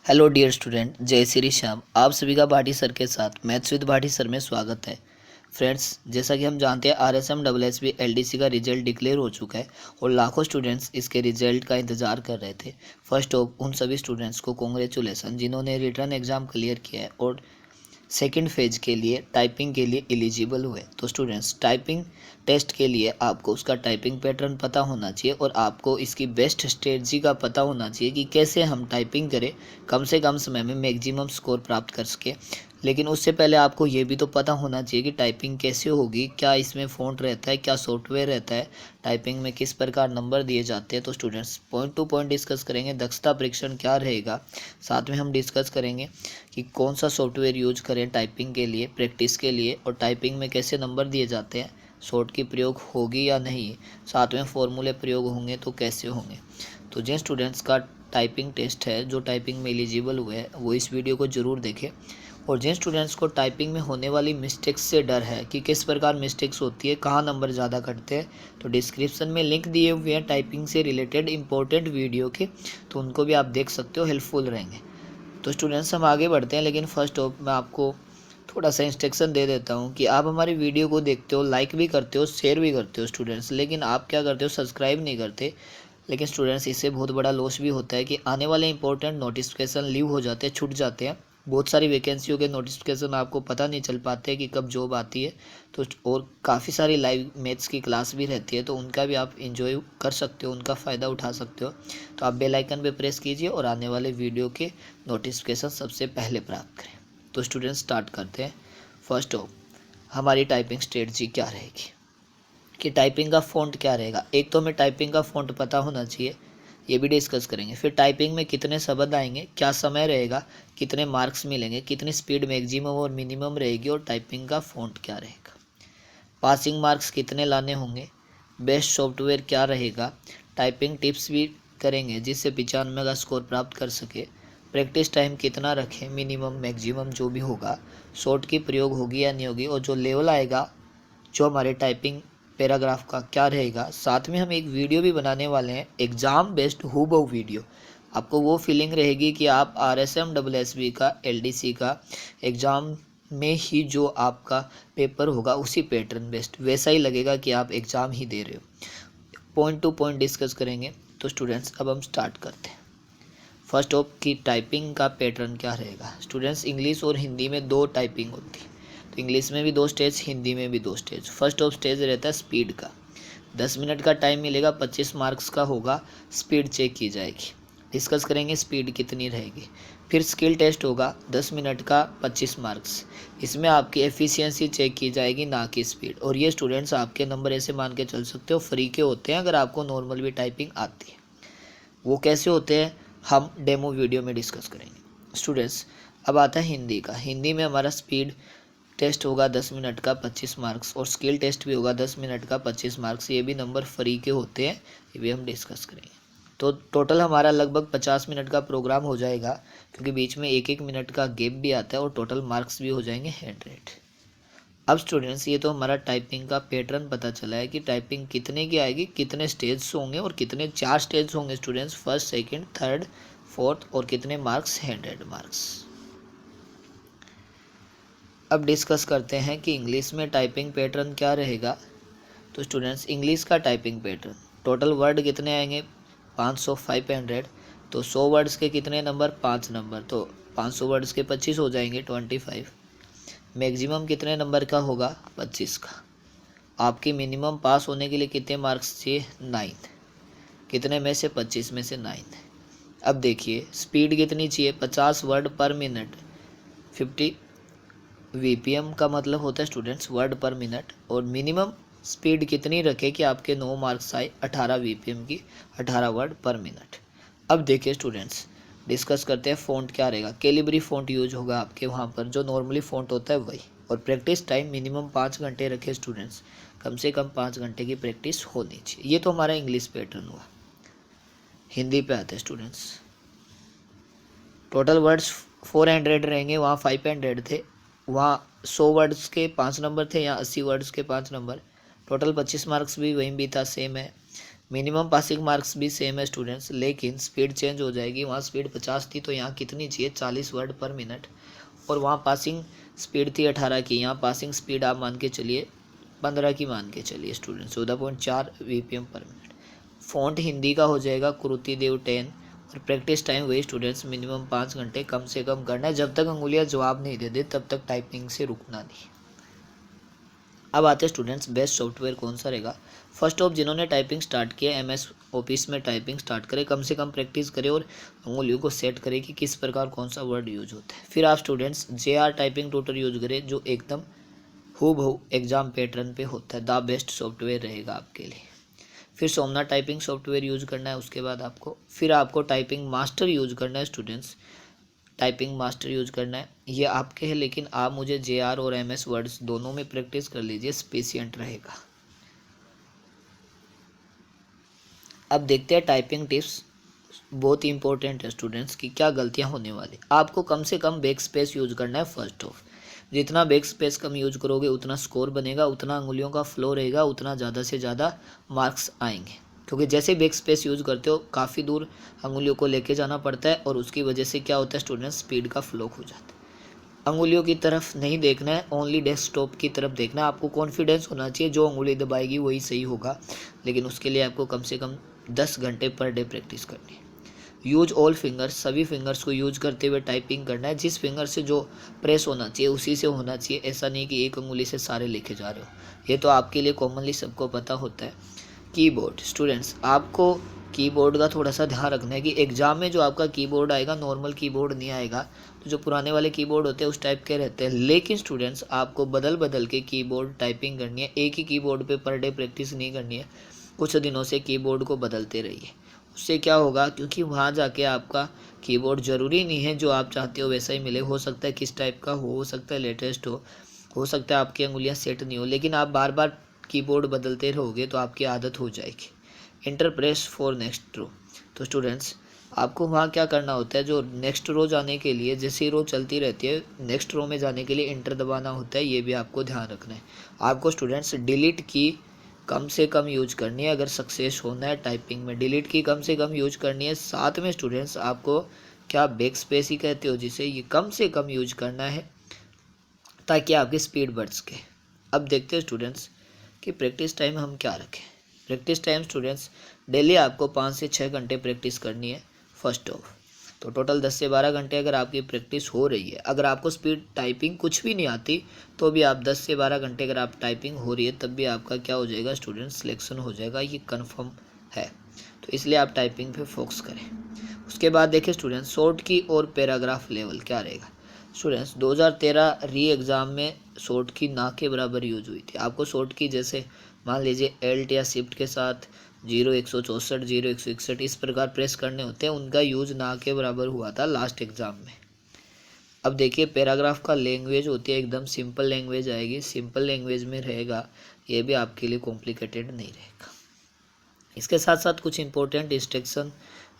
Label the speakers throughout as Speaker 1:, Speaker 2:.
Speaker 1: Hello dear student, जय श्री श्याम। आप सभी का भाटी सर के साथ मैथ्स विद भाटी सर में स्वागत है। फ्रेंड्स, जैसा कि हम जानते हैं आरएसएम डब्ल्यूएसबी एलडीसी का रिजल्ट डिक्लेयर हो चुका है और लाखों स्टूडेंट्स इसके रिजल्ट का इंतजार कर रहे थे। फर्स्ट ऑफ उन सभी स्टूडेंट्स को कॉन्ग्रेचुलेसन जिन्होंने रिटर्न एग्जाम क्लियर किया है और सेकेंड फेज के लिए टाइपिंग के लिए एलिजिबल हुए। तो स्टूडेंट्स, टाइपिंग टेस्ट के लिए आपको उसका टाइपिंग पैटर्न पता होना चाहिए और आपको इसकी बेस्ट स्ट्रेटजी का पता होना चाहिए कि कैसे हम टाइपिंग करें कम से कम समय में मैक्सिमम स्कोर प्राप्त कर सके। लेकिन उससे पहले आपको ये भी तो पता होना चाहिए कि टाइपिंग कैसे होगी, क्या इसमें फ़ॉन्ट रहता है, क्या सॉफ्टवेयर रहता है, टाइपिंग में किस प्रकार नंबर दिए जाते हैं। तो students, point two point discuss करेंगे। दक्षता परीक्षण क्या रहेगा, साथ में हम डिस्कस करेंगे कि कौन सा सॉफ्टवेयर यूज करें टाइपिंग के लिए, प्रैक्टिस के लिए, और टाइपिंग में कैसे नंबर दिए जाते हैं, शॉर्ट की प्रयोग होगी या नहीं, साथ में फॉर्मूले प्रयोग होंगे तो कैसे होंगे। तो जिन स्टूडेंट्स का टाइपिंग टेस्ट है, जो टाइपिंग में एलिजिबल हुए हैं, वो इस वीडियो को ज़रूर देखें। और जिन स्टूडेंट्स को टाइपिंग में होने वाली मिस्टेक्स से डर है कि किस प्रकार मिस्टेक्स होती है, कहाँ नंबर ज़्यादा कटते हैं, तो डिस्क्रिप्शन में लिंक दिए हुए हैं टाइपिंग से रिलेटेड इंपॉर्टेंट वीडियो के, तो उनको भी आप देख सकते हो, हेल्पफुल रहेंगे। तो स्टूडेंट्स, हम आगे बढ़ते हैं, लेकिन फर्स्ट ऑफ मैं आपको थोड़ा सा इंस्ट्रक्शन दे देता हूँ कि आप हमारी वीडियो को देखते हो, लाइक भी करते हो, शेयर भी करते हो स्टूडेंट्स, लेकिन आप क्या करते हो, सब्सक्राइब नहीं करते। लेकिन स्टूडेंट्स, इससे बहुत बड़ा लॉस भी होता है कि आने वाले इंपॉर्टेंट नोटिफिकेशन लीव हो जाते हैं, छूट जाते हैं। बहुत सारी वैकेंसियों के नोटिफिकेशन आपको पता नहीं चल पाते कि कब जॉब आती है। तो और काफ़ी सारी लाइव मैथ्स की क्लास भी रहती है, तो उनका भी आप एंजॉय कर सकते हो, उनका फ़ायदा उठा सकते हो। तो आप बेल आइकन पे प्रेस कीजिए और आने वाले वीडियो के नोटिफिकेशन सबसे पहले प्राप्त करें। तो स्टूडेंट्स, स्टार्ट करते हैं। फर्स्ट ऑफ हमारी टाइपिंग स्ट्रेटजी क्या रहेगी कि टाइपिंग का फ़ॉन्ट क्या रहेगा। एक तो हमें टाइपिंग का फ़ॉन्ट पता होना चाहिए, ये भी डिस्कस करेंगे। फिर टाइपिंग में कितने शब्द आएंगे, क्या समय रहेगा, कितने मार्क्स मिलेंगे, कितनी स्पीड मैक्सिमम और मिनिमम रहेगी, और टाइपिंग का फ़ॉन्ट क्या रहेगा, पासिंग मार्क्स कितने लाने होंगे, बेस्ट सॉफ्टवेयर क्या रहेगा, टाइपिंग टिप्स भी करेंगे जिससे 95 का स्कोर प्राप्त कर सके, प्रैक्टिस टाइम कितना रखें, मिनिमम मैक्सिमम जो भी होगा, शॉर्ट की प्रयोग होगी या नहीं होगी, और जो लेवल आएगा जो हमारे टाइपिंग पैराग्राफ का क्या रहेगा। साथ में हम एक वीडियो भी बनाने वाले हैं, एग्ज़ाम बेस्ड हूबहू वीडियो। आपको वो फीलिंग रहेगी कि आप आरएसएम डब्ल्यूएसबी का, एलडीसी का एग्ज़ाम में ही जो आपका पेपर होगा उसी पैटर्न बेस्ड वैसा ही लगेगा कि आप एग्ज़ाम ही दे रहे हो। पॉइंट टू पॉइंट डिस्कस करेंगे। तो स्टूडेंट्स, अब हम स्टार्ट करते हैं। फर्स्ट ऑफ की टाइपिंग का पैटर्न क्या रहेगा। स्टूडेंट्स, इंग्लिश और हिंदी में दो टाइपिंग होती है, तो इंग्लिश में भी दो स्टेज, हिंदी में भी दो स्टेज। फर्स्ट ऑफ स्टेज रहता है स्पीड का, 10 मिनट का टाइम मिलेगा, 25 मार्क्स का होगा, स्पीड चेक की जाएगी, डिस्कस करेंगे स्पीड कितनी रहेगी। फिर स्किल टेस्ट होगा, 10 मिनट का, 25 मार्क्स। इसमें आपकी एफिशिएंसी चेक की जाएगी, ना कि स्पीड। और ये स्टूडेंट्स आपके नंबर ऐसे मान के चल सकते हो फ्री के होते हैं अगर आपको नॉर्मल भी टाइपिंग आती है। वो कैसे होते हैं हम डेमो वीडियो में डिस्कस करेंगे। स्टूडेंट्स, अब आता है हिंदी का। हिंदी में हमारा स्पीड टेस्ट होगा 10 मिनट का, 25 मार्क्स, और स्किल टेस्ट भी होगा 10 मिनट का, 25 मार्क्स। ये भी नंबर फ्री के होते हैं, ये भी हम डिस्कस करेंगे। तो टोटल हमारा लगभग 50 मिनट का प्रोग्राम हो जाएगा, क्योंकि बीच में एक एक मिनट का गैप भी आता है, और टोटल मार्क्स भी हो जाएंगे 100। अब स्टूडेंट्स, ये तो हमारा टाइपिंग का पैटर्न पता चला है कि टाइपिंग कितने की आएगी, कितने स्टेज होंगे, और कितने 4 स्टेज होंगे students, first, second, third, fourth, और कितने मार्क्स, 100 मार्क्स। अब डिस्कस करते हैं कि इंग्लिश में टाइपिंग पैटर्न क्या रहेगा। तो स्टूडेंट्स, इंग्लिश का टाइपिंग पैटर्न, टोटल वर्ड कितने आएंगे, 500, 500। तो 100 वर्ड्स के कितने नंबर, 5 नंबर, तो 500 वर्ड्स के 25 हो जाएंगे, 25। मैक्सिमम कितने नंबर का होगा, 25 का। आपकी मिनिमम पास होने के लिए कितने मार्क्स चाहिए, 9। कितने में से, 25 में से 9। अब देखिए स्पीड कितनी चाहिए, 50 वर्ड पर मिनट, 50 वीपीएम का मतलब होता है स्टूडेंट्स वर्ड पर मिनट। और मिनिमम स्पीड कितनी रखे कि आपके 9 मार्क्स आए, 18 वीपीएम की, 18 वर्ड पर मिनट। अब देखिए स्टूडेंट्स, डिस्कस करते हैं फ़ॉन्ट क्या रहेगा। कैलिब्री फ़ॉन्ट यूज होगा आपके वहाँ पर, जो नॉर्मली फ़ॉन्ट होता है वही। और प्रैक्टिस टाइम मिनिमम 5 घंटे रखे स्टूडेंट्स, कम से कम 5 घंटे की प्रैक्टिस होनी चाहिए। ये तो हमारा इंग्लिश पैटर्न हुआ। हिंदी पे आते हैं स्टूडेंट्स। टोटल वर्ड्स 400 रहेंगे, वहाँ 500 थे। वहाँ 100 वर्ड्स के 5 नंबर थे, यहाँ 80 वर्ड्स के 5 नंबर। टोटल 25 मार्क्स भी वहीं भी था, सेम है। मिनिमम पासिंग मार्क्स भी सेम है स्टूडेंट्स, लेकिन स्पीड चेंज हो जाएगी। वहाँ स्पीड 50 थी तो यहाँ कितनी चाहिए, 40 वर्ड पर मिनट। और वहाँ पासिंग स्पीड थी 18 की, यहाँ पासिंग स्पीड आप मान के चलिए 15 की मान के चलिए स्टूडेंट, 14.4 VPM पर मिनट। फ़ॉन्ट हिंदी का हो जाएगा कुरुति देव 10। और प्रैक्टिस टाइम वही स्टूडेंट्स, मिनिमम 5 घंटे कम से कम करना है। जब तक अंगुलियाँ जवाब नहीं दे दे तब तक टाइपिंग से रुकना नहीं। अब आते हैं स्टूडेंट्स, बेस्ट सॉफ्टवेयर कौन सा रहेगा। फर्स्ट ऑफ, जिन्होंने टाइपिंग स्टार्ट किया, MS ऑफिस में टाइपिंग स्टार्ट करें, कम से कम प्रैक्टिस करें और उंगलियों को सेट करें कि किस प्रकार कौन सा वर्ड यूज होता है। फिर आप students JR typing tutor use करें, जो एकदम हूबहू एग्जाम पैटर्न पे होता है। द बेस्ट सॉफ्टवेयर रहेगा आपके लिए। फिर सोमनाथ टाइपिंग सॉफ्टवेयर यूज करना है उसके बाद आपको। फिर आपको टाइपिंग मास्टर यूज करना है स्टूडेंट्स, टाइपिंग मास्टर यूज करना है। ये आपके हैं, लेकिन आप मुझे JR और MS वर्ड्स दोनों में प्रैक्टिस कर लीजिए, स्पेसिएंट रहेगा। अब देखते हैं टाइपिंग टिप्स, बहुत ही इंपॉर्टेंट है स्टूडेंट्स की क्या गलतियां होने वाली। आपको कम से कम बैक स्पेस यूज करना है फर्स्ट ऑफ। जितना बैक स्पेस कम यूज करोगे उतना स्कोर बनेगा, उतना अंगुलियों का फ्लो रहेगा, उतना ज़्यादा से ज़्यादा मार्क्स आएंगे। क्योंकि जैसे बैक स्पेस यूज करते हो काफ़ी दूर अंगुलियों को लेके जाना पड़ता है और उसकी वजह से क्या होता है स्टूडेंट्स, स्पीड का फ्लो हो जाता है। अंगुलियों की तरफ नहीं देखना है, ओनली डेस्कटॉप की तरफ देखना है। आपको कॉन्फिडेंस होना चाहिए, जो अंगुली दबाएगी वही सही होगा, लेकिन उसके लिए आपको कम से कम 10 घंटे पर डे प्रैक्टिस करनी है। यूज ऑल फिंगर्स, सभी फिंगर्स को यूज करते हुए टाइपिंग करना है। जिस फिंगर से जो प्रेस होना चाहिए उसी से होना चाहिए, ऐसा नहीं कि एक अंगुली से सारे लिखे जा रहे हो। ये तो आपके लिए कॉमनली सबको पता होता है। कीबोर्ड स्टूडेंट्स, आपको कीबोर्ड का थोड़ा सा ध्यान रखना है कि एग्जाम में जो आपका कीबोर्ड आएगा नॉर्मल कीबोर्ड नहीं आएगा। तो जो पुराने वाले कीबोर्ड होते हैं उस टाइप के रहते हैं, लेकिन स्टूडेंट्स आपको बदल बदल के कीबोर्ड टाइपिंग करनी है। एक ही कीबोर्ड पे पर डे प्रैक्टिस नहीं करनी है, कुछ दिनों से कीबोर्ड को बदलते रहिए। उससे क्या होगा, क्योंकि वहाँ जाके आपका कीबोर्ड ज़रूरी नहीं है जो आप चाहते हो वैसा ही मिले। हो सकता है किस टाइप का हो सकता है लेटेस्ट हो सकता है आपकी अंगुलियाँ सेट नहीं हो, लेकिन आप बार बार कीबोर्ड बदलते रहोगे तो आपकी आदत हो जाएगी। इंटरप्रेस फॉर नेक्स्ट रो, तो स्टूडेंट्स आपको वहाँ क्या करना होता है, जो नेक्स्ट रो जाने के लिए, जैसी रो चलती रहती है नेक्स्ट रो में जाने के लिए इंटर दबाना होता है। ये भी आपको ध्यान रखना है। आपको स्टूडेंट्स डिलीट की कम से कम यूज करनी है अगर सक्सेस होना है टाइपिंग में। डिलीट की कम से कम यूज करनी है। साथ में स्टूडेंट्स आपको क्या बैक स्पेस ही कहते हो जिसे, ये कम से कम यूज करना है ताकि आपकी स्पीड बढ़ सके। अब देखते हैं स्टूडेंट्स कि प्रैक्टिस टाइम हम क्या रखें। प्रैक्टिस टाइम स्टूडेंट्स डेली आपको 5 से 6 घंटे प्रैक्टिस करनी है फर्स्ट ऑफ। तो टोटल 10 से 12 घंटे अगर आपकी प्रैक्टिस हो रही है, अगर आपको स्पीड टाइपिंग कुछ भी नहीं आती तो भी आप 10 से 12 घंटे अगर आप टाइपिंग हो रही है तब भी आपका क्या हो जाएगा स्टूडेंट, सिलेक्शन हो जाएगा, ये कन्फर्म है। तो इसलिए आप टाइपिंग पे फोकस करें। उसके बाद देखिए स्टूडेंट्स, शॉर्ट की और पैराग्राफ लेवल क्या रहेगा। स्टूडेंट्स 2013 री एग्ज़ाम में शॉर्ट की ना के बराबर यूज हुई थी। आपको शॉर्ट की जैसे मान लीजिए एल्ट या शिफ्ट के साथ 0164 0161 इस प्रकार प्रेस करने होते हैं, उनका यूज ना के बराबर हुआ था लास्ट एग्ज़ाम में। अब देखिए पैराग्राफ का लैंग्वेज होती है एकदम सिंपल लैंग्वेज आएगी, सिंपल लैंग्वेज में रहेगा, ये भी आपके लिए कॉम्प्लिकेटेड नहीं रहेगा। इसके साथ साथ कुछ इंपॉर्टेंट इंस्ट्रक्शन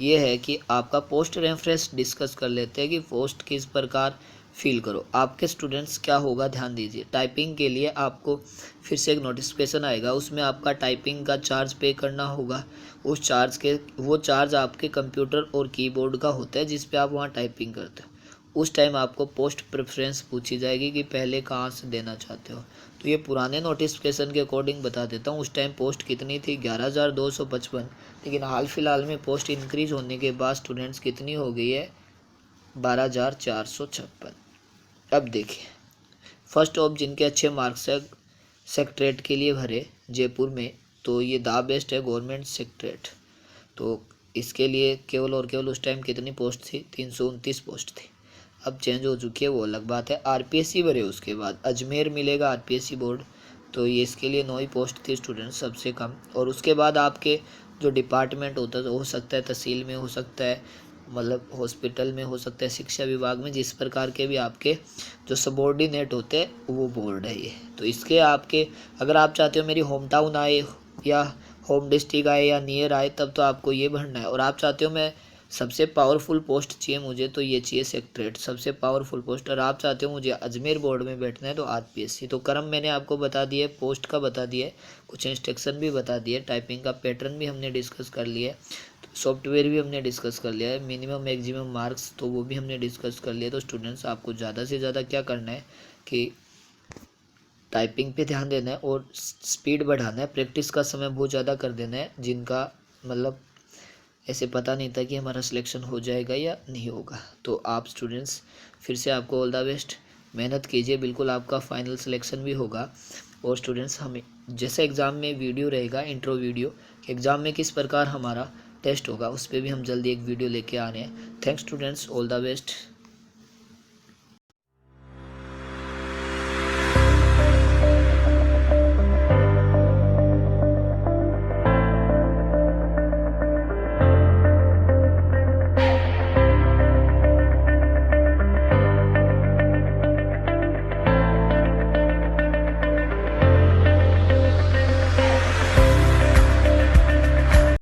Speaker 1: ये है कि आपका पोस्ट रेफरेंस डिस्कस कर लेते हैं कि पोस्ट किस प्रकार फील करो। आपके स्टूडेंट्स क्या होगा ध्यान दीजिए, टाइपिंग के लिए आपको फिर से एक नोटिफिकेशन आएगा, उसमें आपका टाइपिंग का चार्ज पे करना होगा। उस चार्ज के वो चार्ज आपके कंप्यूटर और कीबोर्ड का होता है जिस पे आप वहाँ टाइपिंग करते हो। उस टाइम आपको पोस्ट प्रेफरेंस पूछी जाएगी कि पहले कहाँ से देना चाहते हो। तो ये पुराने नोटिफिकेशन के अकॉर्डिंग बता देता हूँ, उस टाइम पोस्ट कितनी थी 11,255, लेकिन हाल फिलहाल में पोस्ट इंक्रीज होने के बाद स्टूडेंट्स कितनी हो गई है 12,456। अब देखिए फर्स्ट ऑफ, जिनके अच्छे मार्क्स है सेक्रेटरीट के लिए भरे जयपुर में, तो ये द बेस्ट है गवर्नमेंट सेक्रेटरीट। तो इसके लिए केवल और केवल उस टाइम कितनी पोस्ट थी, 329 पोस्ट थी। अब चेंज हो चुकी है वो अलग बात है। RPSC भरे उसके बाद अजमेर मिलेगा RPSC बोर्ड, तो ये इसके लिए 9 ही पोस्ट थी स्टूडेंट सबसे कम। और उसके बाद आपके जो डिपार्टमेंट होता है, तो हो सकता है तहसील में, हो सकता है मतलब हॉस्पिटल में, हो सकता है शिक्षा विभाग में, जिस प्रकार के भी आपके जो सबॉर्डिनेट होते हैं वो बोर्ड है ये। तो इसके आपके अगर आप चाहते हो मेरी होम टाउन आए या होम डिस्ट्रिक्ट आए या नियर आए तब तो आपको ये भरना है। और आप चाहते हो मैं सबसे पावरफुल पोस्ट चाहिए मुझे तो ये चाहिए सेक्रेटरीट, सबसे पावरफुल पोस्ट। और आप चाहते हो मुझे अजमेर बोर्ड में बैठना है तो आरपीएससी। तो क्रम मैंने आपको बता दिया, पोस्ट का बता दिया, कुछ इंस्ट्रक्शन भी बता दिए, टाइपिंग का पैटर्न भी हमने डिस्कस कर लिया है, सॉफ्टवेयर भी हमने डिस्कस कर लिया है, मिनिमम मैक्सिमम मार्क्स तो वो भी हमने डिस्कस कर लिया। तो स्टूडेंट्स आपको ज़्यादा से ज़्यादा क्या करना है कि टाइपिंग पे ध्यान देना है और स्पीड बढ़ाना है, प्रैक्टिस का समय बहुत ज़्यादा कर देना है। जिनका मतलब ऐसे पता नहीं था कि हमारा सिलेक्शन हो जाएगा या नहीं होगा, तो आप स्टूडेंट्स फिर से आपको ऑल द बेस्ट, मेहनत कीजिए, बिल्कुल आपका फाइनल सिलेक्शन भी होगा। और स्टूडेंट्स हमें जैसे एग्ज़ाम में वीडियो रहेगा, इंट्रो वीडियो, एग्ज़ाम में किस प्रकार हमारा टेस्ट होगा, उस पर भी हम जल्दी एक वीडियो लेके आ रहे हैं। Thanks students, all the best.